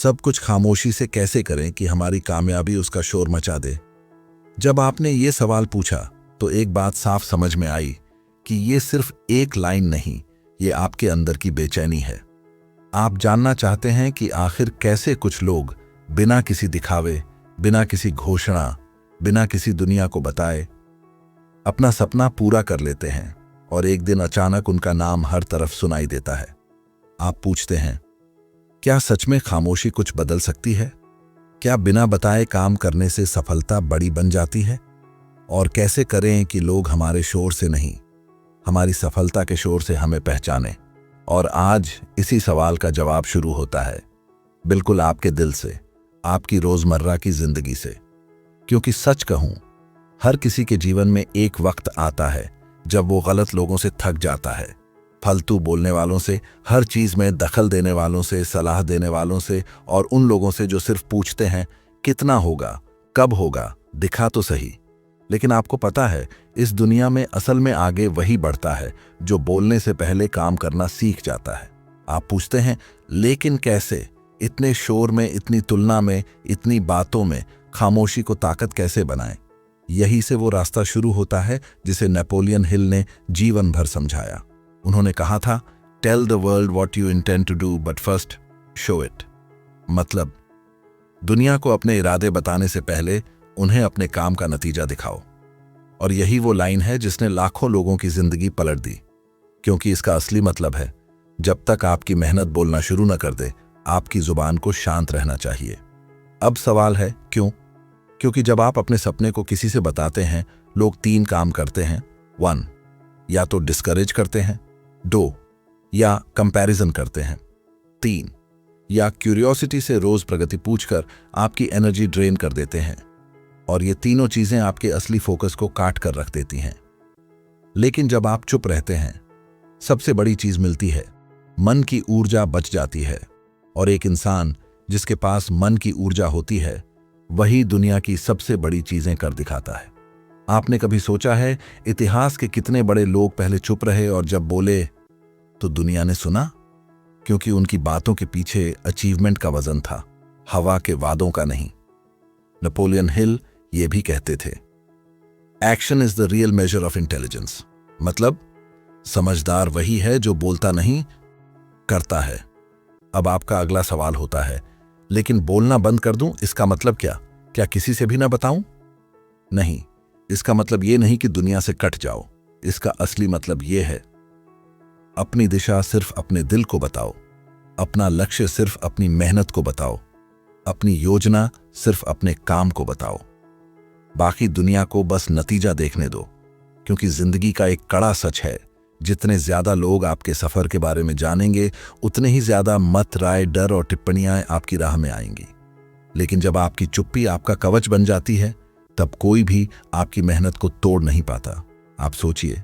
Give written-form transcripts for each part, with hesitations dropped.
सब कुछ खामोशी से कैसे करें कि हमारी कामयाबी उसका शोर मचा दे। जब आपने ये सवाल पूछा तो एक बात साफ समझ में आई कि ये सिर्फ एक लाइन नहीं, ये आपके अंदर की बेचैनी है। आप जानना चाहते हैं कि आखिर कैसे कुछ लोग बिना किसी दिखावे, बिना किसी घोषणा, बिना किसी दुनिया को बताए अपना सपना पूरा कर लेते हैं और एक दिन अचानक उनका नाम हर तरफ सुनाई देता है। आप पूछते हैं, क्या सच में खामोशी कुछ बदल सकती है? क्या बिना बताए काम करने से सफलता बड़ी बन जाती है? और कैसे करें कि लोग हमारे शोर से नहीं, हमारी सफलता के शोर से हमें पहचानें? और आज इसी सवाल का जवाब शुरू होता है, बिल्कुल आपके दिल से, आपकी रोजमर्रा की जिंदगी से। क्योंकि सच कहूं, हर किसी के जीवन में एक वक्त आता है जब वो गलत लोगों से थक जाता है, फालतू बोलने वालों से, हर चीज में दखल देने वालों से, सलाह देने वालों से, और उन लोगों से जो सिर्फ पूछते हैं कितना होगा, कब होगा, दिखा तो सही। लेकिन आपको पता है, इस दुनिया में असल में आगे वही बढ़ता है जो बोलने से पहले काम करना सीख जाता है। आप पूछते हैं, लेकिन कैसे? इतने शोर में, इतनी तुलना में, इतनी बातों में खामोशी को ताकत कैसे बनाएं? यही से वो रास्ता शुरू होता है जिसे नेपोलियन हिल ने जीवन भर समझाया। उन्होंने कहा था, tell the world what you intend to do but first show it. मतलब, दुनिया को अपने इरादे बताने से पहले उन्हें अपने काम का नतीजा दिखाओ। और यही वो लाइन है जिसने लाखों लोगों की जिंदगी पलट दी। क्योंकि इसका असली मतलब है, जब तक आपकी मेहनत बोलना शुरू न कर दे, आपकी जुबान को शांत रहना चाहिए। अब सवाल है, क्यों? क्योंकि जब आप अपने सपने को किसी से बताते हैं, लोग 3 काम करते हैं। 1, या तो डिस्करेज करते हैं। 2, या कंपैरिजन करते हैं। 3, या क्यूरियोसिटी से रोज प्रगति पूछकर आपकी एनर्जी ड्रेन कर देते हैं। और ये तीनों चीजें आपके असली फोकस को काट कर रख देती हैं। लेकिन जब आप चुप रहते हैं, सबसे बड़ी चीज मिलती है, मन की ऊर्जा बच जाती है। और एक इंसान जिसके पास मन की ऊर्जा होती है, वही दुनिया की सबसे बड़ी चीजें कर दिखाता है। आपने कभी सोचा है, इतिहास के कितने बड़े लोग पहले चुप रहे और जब बोले तो दुनिया ने सुना? क्योंकि उनकी बातों के पीछे अचीवमेंट का वजन था, हवा के वादों का नहीं। नेपोलियन हिल ये भी कहते थे, action is the real measure of intelligence. मतलब, समझदार वही है जो बोलता नहीं, करता है। अब आपका अगला सवाल होता है, लेकिन बोलना बंद कर दूं, इसका मतलब क्या? क्या किसी से भी ना बताऊं? नहीं, इसका मतलब ये नहीं कि दुनिया से कट जाओ। इसका असली मतलब ये है, अपनी दिशा सिर्फ अपने दिल को बताओ, अपना लक्ष्य सिर्फ अपनी मेहनत को बताओ, अपनी योजना सिर्फ अपने काम को बताओ। बाकी दुनिया को बस नतीजा देखने दो। क्योंकि जिंदगी का एक कड़ा सच है, जितने ज्यादा लोग आपके सफर के बारे में जानेंगे, उतने ही ज्यादा मत, राय, डर और टिप्पणियां आपकी राह में आएंगी। लेकिन जब आपकी चुप्पी आपका कवच बन जाती है, तब कोई भी आपकी मेहनत को तोड़ नहीं पाता। आप सोचिए,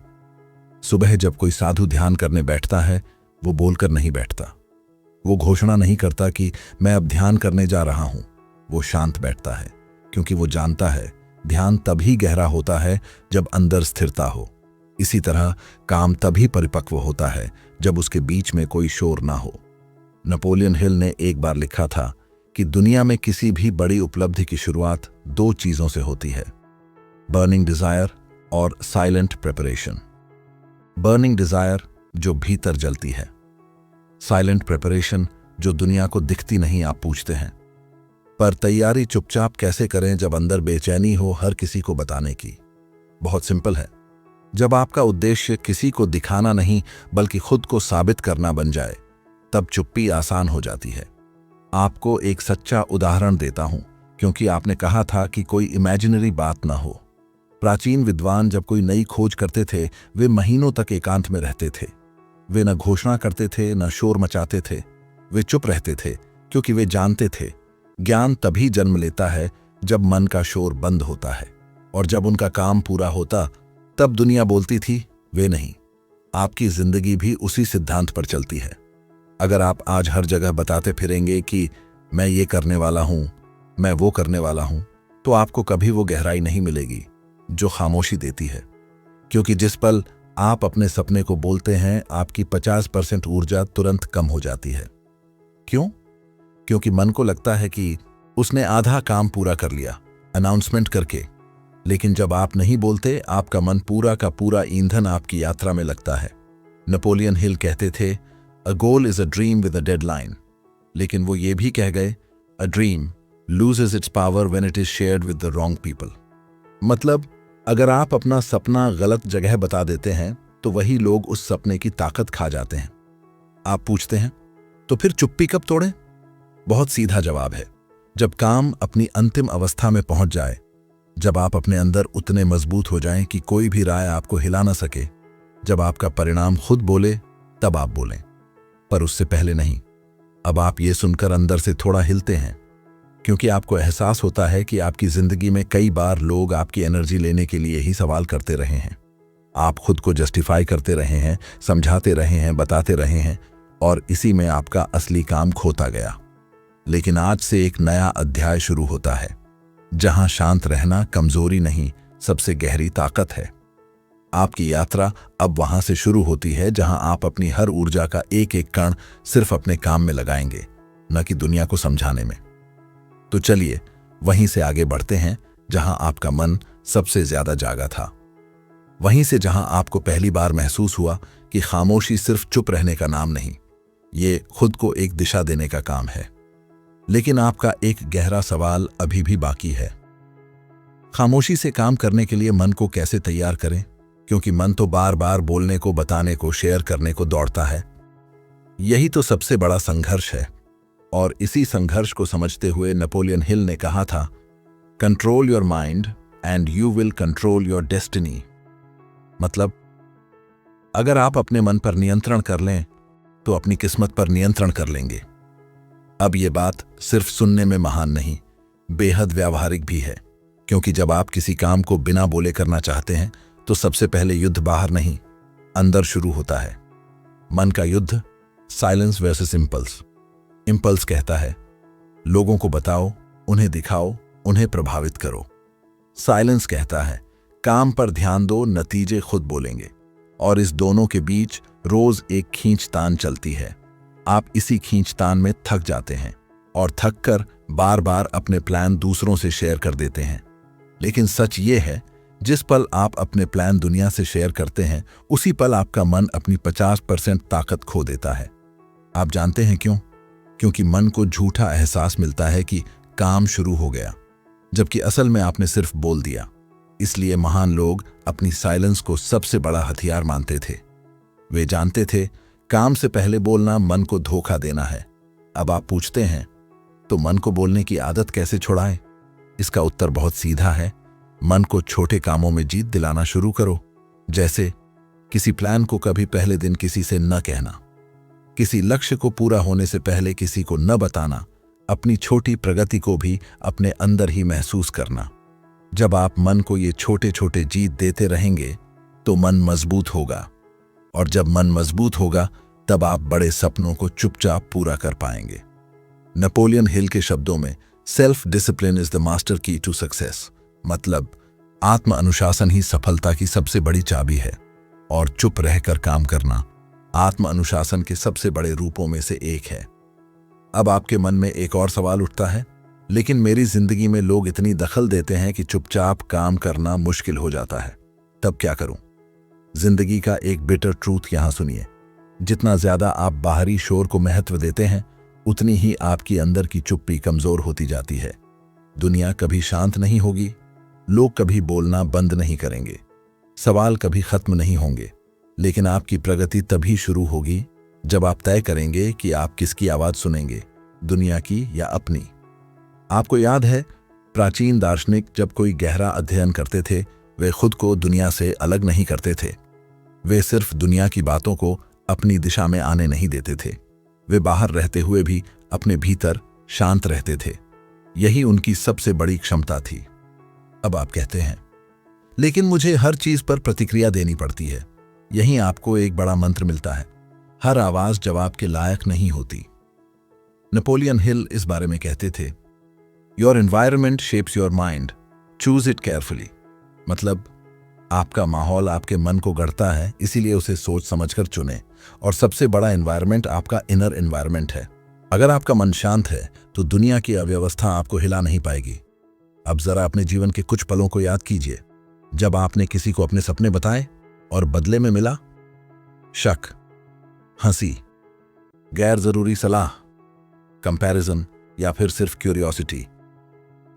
सुबह जब कोई साधु ध्यान करने बैठता है, वो बोलकर नहीं बैठता, वो घोषणा नहीं करता कि मैं अब ध्यान करने जा रहा हूं। वो शांत बैठता है, क्योंकि वो जानता है ध्यान तभी गहरा होता है जब अंदर स्थिरता हो। इसी तरह काम तभी परिपक्व होता है जब उसके बीच में कोई शोर ना हो। नेपोलियन हिल ने एक बार लिखा था कि दुनिया में किसी भी बड़ी उपलब्धि की शुरुआत 2 चीजों से होती है, बर्निंग डिजायर और साइलेंट प्रिपरेशन। बर्निंग डिजायर जो भीतर जलती है, साइलेंट प्रिपरेशन जो दुनिया को दिखती नहीं। आप पूछते हैं, पर तैयारी चुपचाप कैसे करें जब अंदर बेचैनी हो हर किसी को बताने की? बहुत सिंपल है। जब आपका उद्देश्य किसी को दिखाना नहीं बल्कि खुद को साबित करना बन जाए, तब चुप्पी आसान हो जाती है। आपको एक सच्चा उदाहरण देता हूं, क्योंकि आपने कहा था कि कोई इमेजिनरी बात ना हो। प्राचीन विद्वान जब कोई नई खोज करते थे, वे महीनों तक एकांत में रहते थे। वे न घोषणा करते थे, न शोर मचाते थे। वे चुप रहते थे, क्योंकि वे जानते थे ज्ञान तभी जन्म लेता है जब मन का शोर बंद होता है। और जब उनका काम पूरा होता, तब दुनिया बोलती थी, वे नहीं। आपकी जिंदगी भी उसी सिद्धांत पर चलती है। अगर आप आज हर जगह बताते फिरेंगे कि मैं ये करने वाला हूं, मैं वो करने वाला हूं, तो आपको कभी वो गहराई नहीं मिलेगी जो खामोशी देती है। क्योंकि जिस पल आप अपने सपने को बोलते हैं, आपकी 50% ऊर्जा तुरंत कम हो जाती है। क्यों? क्योंकि मन को लगता है कि उसने आधा काम पूरा कर लिया अनाउंसमेंट करके। लेकिन जब आप नहीं बोलते, आपका मन पूरा का पूरा ईंधन आपकी यात्रा में लगता है। नेपोलियन हिल कहते थे, a goal is a dream with a deadline. लेकिन वो ये भी कह गए, a dream loses its power when it is shared with the wrong people. मतलब अगर आप अपना सपना गलत जगह बता देते हैं तो वही लोग उस सपने की ताकत खा जाते हैं। आप पूछते हैं, तो फिर चुप्पी कब तोड़ें? बहुत सीधा जवाब है, जब काम अपनी अंतिम अवस्था में पहुंच जाए, जब आप अपने अंदर उतने मजबूत हो जाएं कि कोई भी राय आपको हिला ना सके, जब आपका परिणाम खुद बोले, तब आप बोलें, पर उससे पहले नहीं। अब आप ये सुनकर अंदर से थोड़ा हिलते हैं, क्योंकि आपको एहसास होता है कि आपकी जिंदगी में कई बार लोग आपकी एनर्जी लेने के लिए ही सवाल करते रहे हैं। आप खुद को जस्टिफाई करते रहे हैं, समझाते रहे हैं, बताते रहे हैं, और इसी में आपका असली काम खोता गया। लेकिन आज से एक नया अध्याय शुरू होता है, जहां शांत रहना कमजोरी नहीं, सबसे गहरी ताकत है। आपकी यात्रा अब वहां से शुरू होती है जहां आप अपनी हर ऊर्जा का एक एक कण सिर्फ अपने काम में लगाएंगे, न कि दुनिया को समझाने में। तो चलिए वहीं से आगे बढ़ते हैं जहां आपका मन सबसे ज्यादा जागा था। वहीं से जहां आपको पहली बार महसूस हुआ कि खामोशी सिर्फ चुप रहने का नाम नहीं, ये खुद को एक दिशा देने का काम है। लेकिन आपका एक गहरा सवाल अभी भी बाकी है। खामोशी से काम करने के लिए मन को कैसे तैयार करें? क्योंकि मन तो बार बार बोलने को, बताने को, शेयर करने को दौड़ता है। यही तो सबसे बड़ा संघर्ष है। और इसी संघर्ष को समझते हुए नेपोलियन हिल ने कहा था, control your mind and you will control your destiny. मतलब अगर आप अपने मन पर नियंत्रण कर लें तो अपनी किस्मत पर नियंत्रण कर लेंगे। अब ये बात सिर्फ सुनने में महान नहीं, बेहद व्यावहारिक भी है। क्योंकि जब आप किसी काम को बिना बोले करना चाहते हैं तो सबसे पहले युद्ध बाहर नहीं, अंदर शुरू होता है। मन का युद्ध, साइलेंस वर्सेस इंपल्स। इंपल्स कहता है, लोगों को बताओ, उन्हें दिखाओ, उन्हें प्रभावित करो। साइलेंस कहता है, काम पर ध्यान दो, नतीजे खुद बोलेंगे। और इस दोनों के बीच रोज एक खींचतान चलती है। आप इसी खींचतान में थक जाते हैं और थक कर बार बार अपने प्लान दूसरों से शेयर कर देते हैं। लेकिन सच ये है, जिस पल आप अपने प्लान दुनिया से शेयर करते हैं, उसी पल आपका मन अपनी 50% ताकत खो देता है। आप जानते हैं क्यों? क्योंकि मन को झूठा एहसास मिलता है कि काम शुरू हो गया, जबकि असल में आपने सिर्फ बोल दिया। इसलिए महान लोग अपनी साइलेंस को सबसे बड़ा हथियार मानते थे। वे जानते थे काम से पहले बोलना मन को धोखा देना है। अब आप पूछते हैं, तो मन को बोलने की आदत कैसे छुड़ाएं? इसका उत्तर बहुत सीधा है, मन को छोटे कामों में जीत दिलाना शुरू करो। जैसे किसी प्लान को कभी पहले दिन किसी से न कहना, किसी लक्ष्य को पूरा होने से पहले किसी को न बताना, अपनी छोटी प्रगति को भी अपने अंदर ही महसूस करना। जब आप मन को ये छोटे छोटे जीत देते रहेंगे तो मन मजबूत होगा, और जब मन मजबूत होगा तब आप बड़े सपनों को चुपचाप पूरा कर पाएंगे। नेपोलियन हिल के शब्दों में, self discipline is the master की टू सक्सेस। मतलब आत्म अनुशासन ही सफलता की सबसे बड़ी चाबी है, और चुप रहकर काम करना आत्म अनुशासन के सबसे बड़े रूपों में से एक है। अब आपके मन में एक और सवाल उठता है, लेकिन मेरी जिंदगी में लोग इतनी दखल देते हैं कि चुपचाप काम करना मुश्किल हो जाता है, तब क्या करूं? जिंदगी का एक बिटर ट्रूथ यहां सुनिए, जितना ज्यादा आप बाहरी शोर को महत्व देते हैं, उतनी ही आपकी अंदर की चुप्पी कमजोर होती जाती है। दुनिया कभी शांत नहीं होगी, लोग कभी बोलना बंद नहीं करेंगे, सवाल कभी खत्म नहीं होंगे, लेकिन आपकी प्रगति तभी शुरू होगी जब आप तय करेंगे कि आप किसकी आवाज सुनेंगे, दुनिया की या अपनी। आपको याद है, प्राचीन दार्शनिक जब कोई गहरा अध्ययन करते थे, वे खुद को दुनिया से अलग नहीं करते थे। वे सिर्फ दुनिया की बातों को अपनी दिशा में आने नहीं देते थे। वे बाहर रहते हुए भी अपने भीतर शांत रहते थे। यही उनकी सबसे बड़ी क्षमता थी। अब आप कहते हैं, लेकिन मुझे हर चीज पर प्रतिक्रिया देनी पड़ती है। यहीं आपको एक बड़ा मंत्र मिलता है, हर आवाज जवाब के लायक नहीं होती। नेपोलियन हिल इस बारे में कहते थे, your environment shapes your mind, choose it carefully. मतलब आपका माहौल आपके मन को गढ़ता है, इसीलिए उसे सोच समझकर चुने। और सबसे बड़ा एनवायरमेंट आपका इनर एनवायरमेंट है। अगर आपका मन शांत है तो दुनिया की अव्यवस्था आपको हिला नहीं पाएगी। अब जरा अपने जीवन के कुछ पलों को याद कीजिए, जब आपने किसी को अपने सपने बताए और बदले में मिला शक, हंसी, गैर जरूरी सलाह, कंपैरिजन या फिर सिर्फ क्यूरियोसिटी।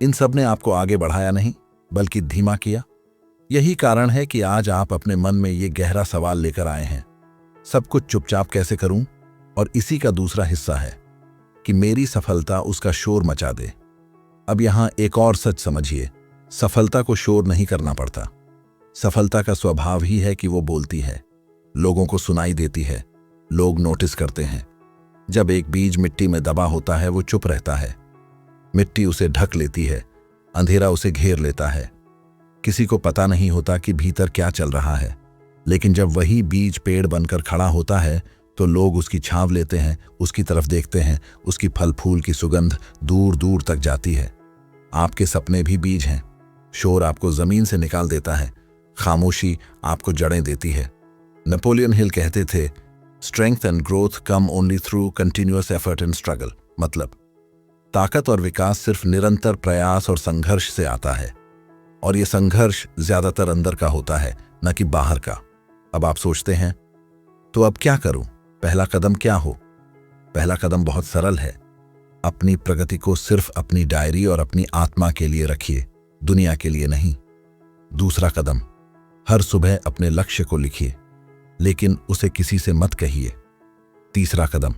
इन सब ने आपको आगे बढ़ाया नहीं बल्कि धीमा किया। यही कारण है कि आज आप अपने मन में ये गहरा सवाल लेकर आए हैं, सब कुछ चुपचाप कैसे करूं? और इसी का दूसरा हिस्सा है कि मेरी सफलता उसका शोर मचा दे। अब यहां एक और सच समझिए, सफलता को शोर नहीं करना पड़ता। सफलता का स्वभाव ही है कि वो बोलती है, लोगों को सुनाई देती है, लोग नोटिस करते हैं। जब एक बीज मिट्टी में दबा होता है वो चुप रहता है, मिट्टी उसे ढक लेती है, अंधेरा उसे घेर लेता है। किसी को पता नहीं होता कि भीतर क्या चल रहा है, लेकिन जब वही बीज पेड़ बनकर खड़ा होता है तो लोग उसकी छांव लेते हैं, उसकी तरफ देखते हैं, उसकी फल फूल की सुगंध दूर दूर तक जाती है। आपके सपने भी बीज हैं। शोर आपको जमीन से निकाल देता है, खामोशी आपको जड़ें देती है। नेपोलियन हिल कहते थे, strength and growth come only through continuous effort and struggle. मतलब ताकत और विकास सिर्फ निरंतर प्रयास और संघर्ष से आता है, और ये संघर्ष ज्यादातर अंदर का होता है, न कि बाहर का। अब आप सोचते हैं, तो अब क्या करूं? पहला कदम क्या हो? पहला कदम बहुत सरल है। अपनी प्रगति को सिर्फ अपनी डायरी और अपनी आत्मा के लिए रखिए, दुनिया के लिए नहीं। दूसरा कदम, हर सुबह अपने लक्ष्य को लिखिए, लेकिन उसे किसी से मत कहिए। तीसरा कदम,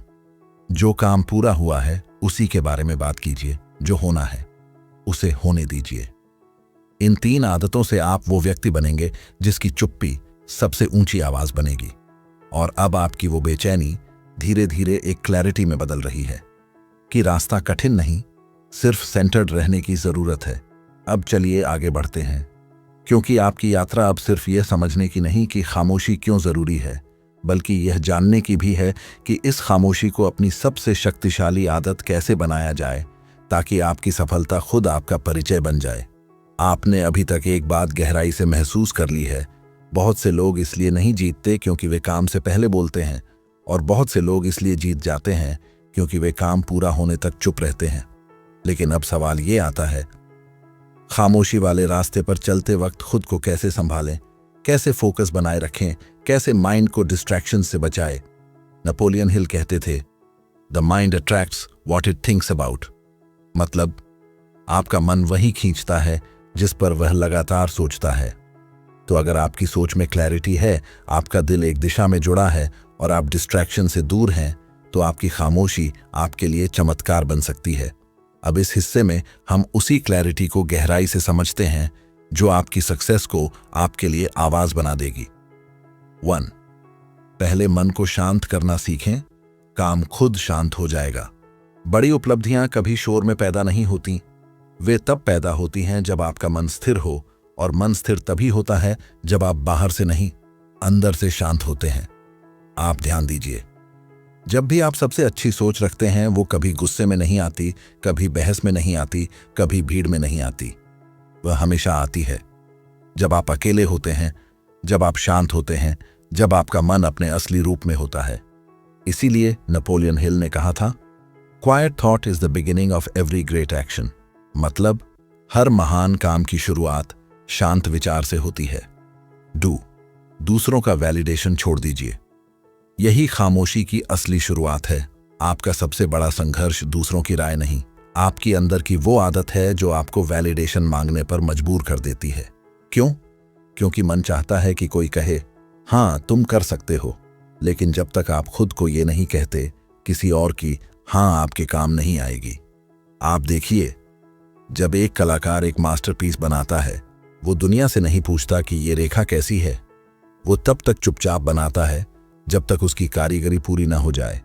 जो काम पूरा हुआ है उसी के बारे में बात कीजिए, जो होना है उसे होने दीजिए। इन 3 आदतों से आप वो व्यक्ति बनेंगे जिसकी चुप्पी सबसे ऊंची आवाज बनेगी। और अब आपकी वो बेचैनी धीरे धीरे एक क्लैरिटी में बदल रही है कि रास्ता कठिन नहीं, सिर्फ सेंटर्ड रहने की जरूरत है। अब चलिए आगे बढ़ते हैं, क्योंकि आपकी यात्रा अब सिर्फ यह समझने की नहीं कि खामोशी क्यों जरूरी है, बल्कि यह जानने की भी है कि इस खामोशी को अपनी सबसे शक्तिशाली आदत कैसे बनाया जाए, ताकि आपकी सफलता खुद आपका परिचय बन जाए। आपने अभी तक एक बात गहराई से महसूस कर ली है, बहुत से लोग इसलिए नहीं जीतते क्योंकि वे काम से पहले बोलते हैं, और बहुत से लोग इसलिए जीत जाते हैं क्योंकि वे काम पूरा होने तक चुप रहते हैं। लेकिन अब सवाल ये आता है, खामोशी वाले रास्ते पर चलते वक्त खुद को कैसे संभालें, कैसे फोकस बनाए रखें, कैसे माइंड को डिस्ट्रैक्शन से बचाएं। नेपोलियन हिल कहते थे, the mind attracts what it thinks about. मतलब आपका मन वही खींचता है जिस पर वह लगातार सोचता है। तो अगर आपकी सोच में क्लैरिटी है, आपका दिल एक दिशा में जुड़ा है और आप डिस्ट्रैक्शन से दूर हैं, तो आपकी खामोशी आपके लिए चमत्कार बन सकती है। अब इस हिस्से में हम उसी क्लैरिटी को गहराई से समझते हैं जो आपकी सक्सेस को आपके लिए आवाज बना देगी। 1. पहले मन को शांत करना सीखें, काम खुद शांत हो जाएगा। बड़ी उपलब्धियां कभी शोर में पैदा नहीं होती, वे तब पैदा होती हैं जब आपका मन स्थिर हो, और मन स्थिर तभी होता है जब आप बाहर से नहीं, अंदर से शांत होते हैं। आप ध्यान दीजिए, जब भी आप सबसे अच्छी सोच रखते हैं, वो कभी गुस्से में नहीं आती, कभी बहस में नहीं आती, कभी भीड़ में नहीं आती। वह हमेशा आती है जब आप अकेले होते हैं, जब आप शांत होते हैं, जब आपका मन अपने असली रूप में होता है। इसीलिए नेपोलियन हिल ने कहा था, quite thought is the beginning of every great action. मतलब हर महान काम की शुरुआत शांत विचार से होती है। दूसरों का वैलिडेशन छोड़ दीजिए, यही खामोशी की असली शुरुआत है। आपका सबसे बड़ा संघर्ष दूसरों की राय नहीं, आपकी अंदर की वो आदत है जो आपको वैलिडेशन मांगने पर मजबूर कर देती है। क्यों? क्योंकि मन चाहता है कि कोई कहे, हाँ तुम कर सकते हो, लेकिन जब तक आप खुद को ये नहीं कहते, किसी और की हाँ आपके काम नहीं आएगी। आप देखिए, जब एक कलाकार एक मास्टरपीस बनाता है, वो दुनिया से नहीं पूछता कि ये रेखा कैसी है। वो तब तक चुपचाप बनाता है जब तक उसकी कारीगरी पूरी ना हो जाए।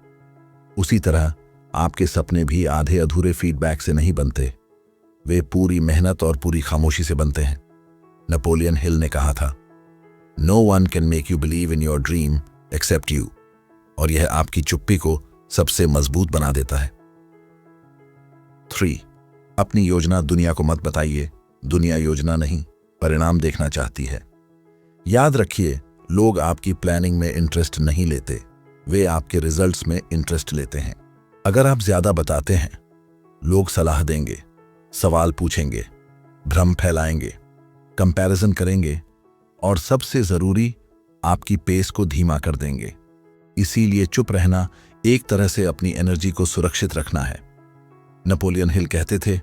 उसी तरह आपके सपने भी आधे अधूरे फीडबैक से नहीं बनते, वे पूरी मेहनत और पूरी खामोशी से बनते हैं। नेपोलियन हिल ने कहा था, no one can make you believe in your dream except you, और यह आपकी चुप्पी को सबसे मजबूत बना देता है। 3. अपनी योजना दुनिया को मत बताइए, दुनिया योजना नहीं, परिणाम देखना चाहती है। याद रखिए, लोग आपकी प्लानिंग में इंटरेस्ट नहीं लेते, वे आपके रिजल्ट्स में इंटरेस्ट लेते हैं। अगर आप ज्यादा बताते हैं, लोग सलाह देंगे, सवाल पूछेंगे, भ्रम फैलाएंगे, कंपैरिजन करेंगे और सबसे जरूरी, आपकी पेस को धीमा कर देंगे। इसीलिए चुप रहना एक तरह से अपनी एनर्जी को सुरक्षित रखना है। नेपोलियन हिल कहते थे,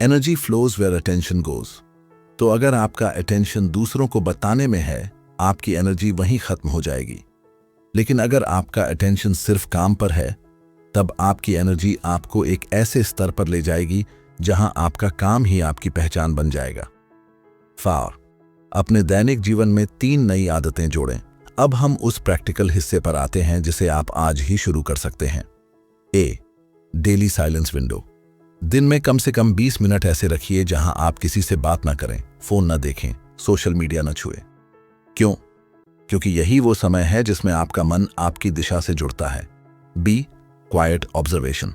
energy flows where attention goes. तो अगर आपका अटेंशन दूसरों को बताने में है, आपकी एनर्जी वहीं खत्म हो जाएगी। लेकिन अगर आपका अटेंशन सिर्फ काम पर है, तब आपकी एनर्जी आपको एक ऐसे स्तर पर ले जाएगी जहां आपका काम ही आपकी पहचान बन जाएगा। 4. अपने दैनिक जीवन में 3 नई आदतें जोड़ें। अब हम उस प्रैक्टिकल हिस्से पर आते हैं जिसे आप आज ही शुरू कर सकते हैं। ए. Daily silence window. दिन में कम से कम 20 मिनट ऐसे रखिए जहां आप किसी से बात ना करें, फोन ना देखें, सोशल मीडिया ना छुए। क्यों? क्योंकि यही वो समय है जिसमें आपका मन आपकी दिशा से जुड़ता है। बी. Quite observation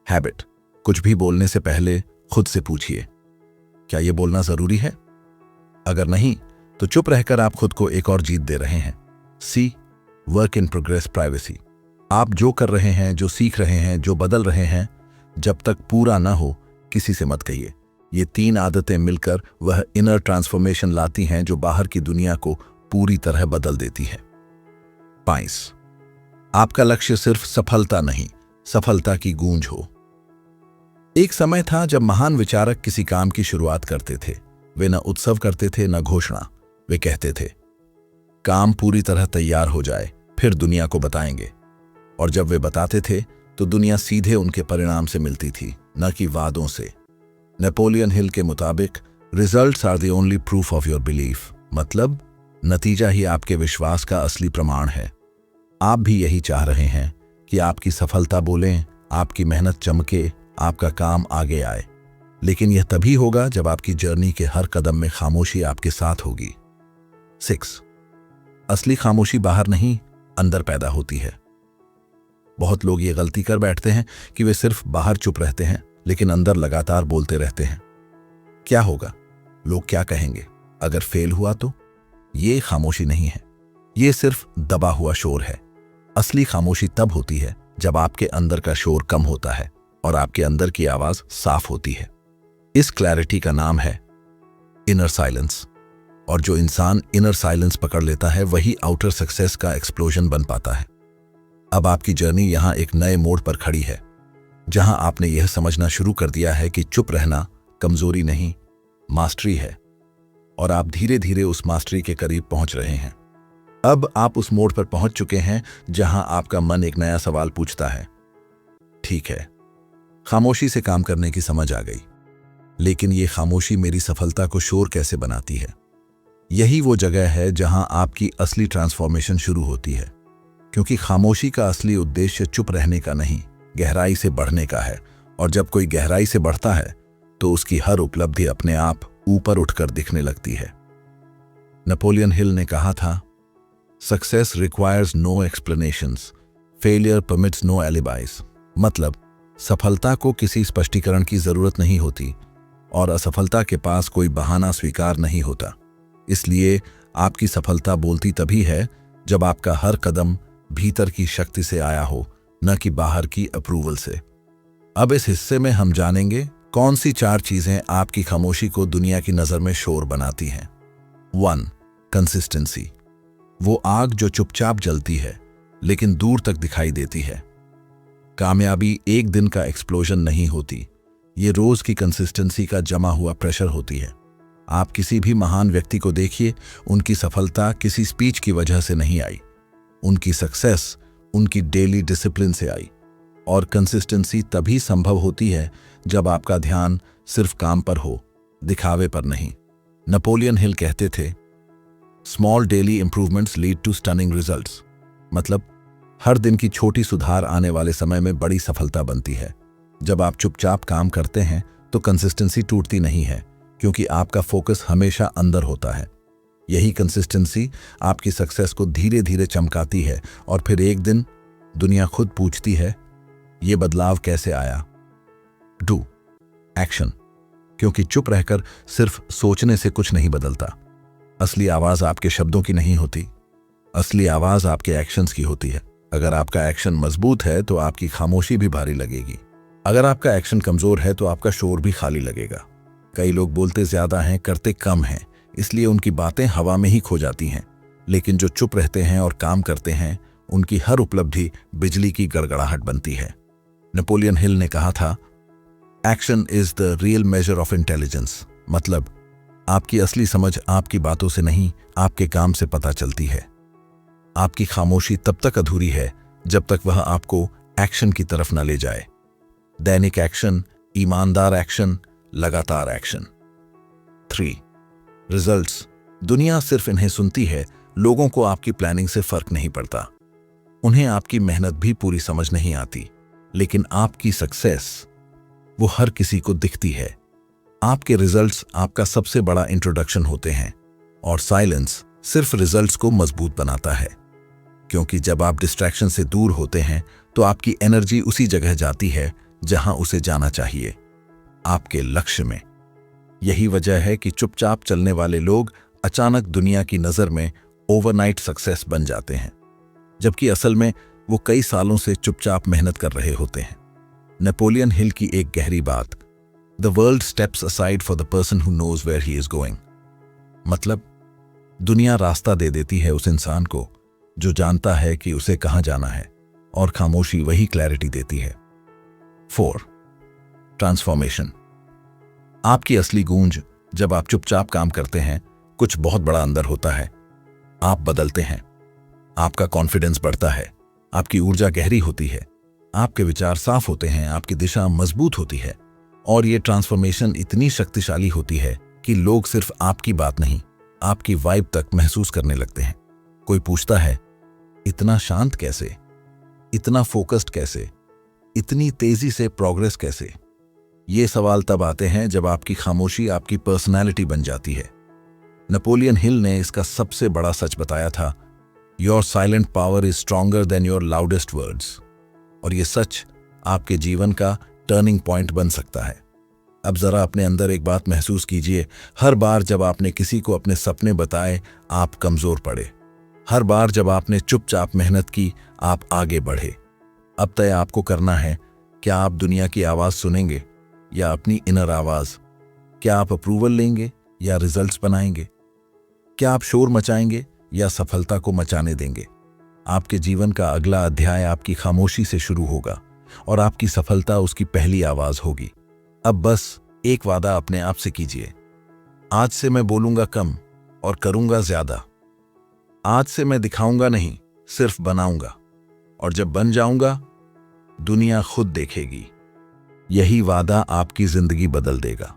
habit. कुछ भी बोलने से पहले खुद से पूछिए, क्या यह बोलना जरूरी है? अगर नहीं, तो चुप रहकर आप खुद को एक और जीत दे रहे हैं। C. Work in progress privacy. आप जो कर रहे हैं, जो सीख रहे हैं, जो बदल रहे हैं, जब तक पूरा ना हो किसी से मत कहिए। ये 3 आदतें मिलकर वह इनर ट्रांसफॉर्मेशन लाती हैं जो बाहर की दुनिया को पूरी तरह बदल देती है। 5. आपका लक्ष्य सिर्फ सफलता नहीं, सफलता की गूंज हो। एक समय था जब महान विचारक किसी काम की शुरुआत करते थे। वे न उत्सव करते थे, न घोषणा। वे कहते थे, काम पूरी तरह तैयार हो जाए, फिर दुनिया को बताएंगे। और जब वे बताते थे तो दुनिया सीधे उनके परिणाम से मिलती थी, न कि वादों से। नेपोलियन हिल के मुताबिक, results are the only proof of your belief. मतलब, नतीजा ही आपके विश्वास का असली प्रमाण है। आप भी यही चाह रहे हैं कि आपकी सफलता बोलें, आपकी मेहनत चमके, आपका काम आगे आए। लेकिन यह तभी होगा जब आपकी जर्नी के हर कदम में खामोशी आपके साथ होगी। 6. असली खामोशी बाहर नहीं, अंदर पैदा होती है। बहुत लोग ये गलती कर बैठते हैं कि वे सिर्फ बाहर चुप रहते हैं, लेकिन अंदर लगातार बोलते रहते हैं। क्या होगा? लोग क्या कहेंगे? अगर फेल हुआ तो? ये खामोशी नहीं है, ये सिर्फ दबा हुआ शोर है। असली खामोशी तब होती है जब आपके अंदर का शोर कम होता है और आपके अंदर की आवाज साफ होती है। इस क्लैरिटी का नाम है इनर साइलेंस। और जो इंसान इनर साइलेंस पकड़ लेता है, वही आउटर सक्सेस का एक्सप्लोजन बन पाता है। अब आपकी जर्नी यहां एक नए मोड़ पर खड़ी है, जहां आपने यह समझना शुरू कर दिया है कि चुप रहना कमजोरी नहीं, मास्टरी है। और आप धीरे धीरे उस मास्टरी के करीब पहुंच रहे हैं। अब आप उस मोड़ पर पहुंच चुके हैं जहां आपका मन एक नया सवाल पूछता है। ठीक है, खामोशी से काम करने की समझ आ गई, लेकिन ये खामोशी मेरी सफलता को शोर कैसे बनाती है? यही वो जगह है जहां आपकी असली ट्रांसफॉर्मेशन शुरू होती है। क्योंकि खामोशी का असली उद्देश्य चुप रहने का नहीं, गहराई से बढ़ने का है। और जब कोई गहराई से बढ़ता है तो उसकी हर उपलब्धि अपने आप ऊपर उठकर दिखने लगती है। नेपोलियन हिल ने कहा था, success requires no explanations, failure permits no alibis. मतलब, सफलता को किसी स्पष्टीकरण की जरूरत नहीं होती और असफलता के पास कोई बहाना स्वीकार नहीं होता। इसलिए आपकी सफलता बोलती तभी है जब आपका हर कदम भीतर की शक्ति से आया हो, न कि बाहर की अप्रूवल से। अब इस हिस्से में हम जानेंगे कौन सी 4 चीजें आपकी खामोशी को दुनिया की नजर में शोर बनाती हैं। 1. कंसिस्टेंसी। वो आग जो चुपचाप जलती है लेकिन दूर तक दिखाई देती है। कामयाबी एक दिन का एक्सप्लोजन नहीं होती, ये रोज की कंसिस्टेंसी का जमा हुआ प्रेशर होती है। आप किसी भी महान व्यक्ति को देखिए, उनकी सफलता किसी स्पीच की वजह से नहीं आई। उनकी सक्सेस उनकी डेली डिसिप्लिन से आई। और कंसिस्टेंसी तभी संभव होती है जब आपका ध्यान सिर्फ काम पर हो, दिखावे पर नहीं। नेपोलियन हिल कहते थे, small daily improvements lead to stunning results. मतलब, हर दिन की छोटी सुधार आने वाले समय में बड़ी सफलता बनती है। जब आप चुपचाप काम करते हैं तो कंसिस्टेंसी टूटती नहीं है, क्योंकि आपका फोकस हमेशा अंदर होता है। यही कंसिस्टेंसी आपकी सक्सेस को धीरे धीरे चमकाती है और फिर एक दिन दुनिया खुद पूछती है, ये बदलाव कैसे आया? Do action. क्योंकि चुप रहकर सिर्फ सोचने से कुछ नहीं बदलता। असली आवाज आपके शब्दों की नहीं होती, असली आवाज आपके एक्शंस की होती है। अगर आपका एक्शन मजबूत है तो आपकी खामोशी भी भारी लगेगी। अगर आपका एक्शन कमजोर है तो आपका शोर भी खाली लगेगा। कई लोग बोलते ज्यादा हैं, करते कम हैं, इसलिए उनकी बातें हवा में ही खो जाती हैं। लेकिन जो चुप रहते हैं और काम करते हैं, उनकी हर उपलब्धि बिजली की गड़गड़ाहट बनती है। नेपोलियन हिल ने कहा था, action is the real measure of intelligence. मतलब आपकी असली समझ आपकी बातों से नहीं, आपके काम से पता चलती है। आपकी खामोशी तब तक अधूरी है जब तक वह आपको एक्शन की तरफ न ले जाए। दैनिक एक्शन, ईमानदार एक्शन, लगातार एक्शन। 3. रिजल्ट्स। दुनिया सिर्फ इन्हें सुनती है, लोगों को आपकी प्लानिंग से फर्क नहीं पड़ता। उन्हें आपकी मेहनत भी पूरी समझ नहीं आती, लेकिन आपकी सक्सेस वो हर किसी को दिखती है। आपके रिजल्ट्स आपका सबसे बड़ा इंट्रोडक्शन होते हैं, और साइलेंस सिर्फ रिजल्ट्स को मजबूत बनाता है। क्योंकि जब आप डिस्ट्रैक्शन से दूर होते हैं तो आपकी एनर्जी उसी जगह जाती है जहां उसे जाना चाहिए, आपके लक्ष्य में। यही वजह है कि चुपचाप चलने वाले लोग अचानक दुनिया की नज़र में ओवरनाइट सक्सेस बन जाते हैं, जबकि असल में वो कई सालों से चुपचाप मेहनत कर रहे होते हैं। नेपोलियन हिल की एक गहरी बात, the world steps aside for the person who knows where he is going. मतलब दुनिया रास्ता दे देती है उस इंसान को जो जानता है कि उसे कहां जाना है, और खामोशी वही क्लैरिटी देती है। 4. ट्रांसफॉर्मेशन। आपकी असली गूंज जब आप चुपचाप काम करते हैं, कुछ बहुत बड़ा अंदर होता है। आप बदलते हैं, आपका कॉन्फिडेंस बढ़ता है, आपकी ऊर्जा गहरी होती है, आपके विचार साफ होते हैं, आपकी दिशा मजबूत होती है। और ये ट्रांसफॉर्मेशन इतनी शक्तिशाली होती है कि लोग सिर्फ आपकी बात नहीं, आपकी वाइब तक महसूस करने लगते हैं। कोई पूछता है, इतना शांत कैसे, इतना फोकस्ड कैसे, इतनी तेजी से प्रोग्रेस कैसे? ये सवाल तब आते हैं जब आपकी खामोशी आपकी पर्सनैलिटी बन जाती है। नेपोलियन हिल ने इसका सबसे बड़ा सच बताया था, your silent power is stronger than your loudest words. और ये सच आपके जीवन का टर्निंग पॉइंट बन सकता है। अब जरा अपने अंदर एक बात महसूस कीजिए, हर बार जब आपने किसी को अपने सपने बताए, आप कमजोर पड़े। हर बार जब आपने चुपचाप मेहनत की, आप आगे बढ़े। अब तय आपको करना है, क्या आप दुनिया की आवाज सुनेंगे या अपनी इनर आवाज? क्या आप अप्रूवल लेंगे या रिजल्ट्स बनाएंगे? क्या आप शोर मचाएंगे या सफलता को मचाने देंगे? आपके जीवन का अगला अध्याय आपकी खामोशी से शुरू होगा, और आपकी सफलता उसकी पहली आवाज होगी। अब बस एक वादा अपने आप से कीजिए, आज से मैं बोलूंगा कम और करूंगा ज्यादा। आज से मैं दिखाऊंगा नहीं, सिर्फ बनाऊंगा, और जब बन जाऊंगा दुनिया खुद देखेगी। यही वादा आपकी जिंदगी बदल देगा।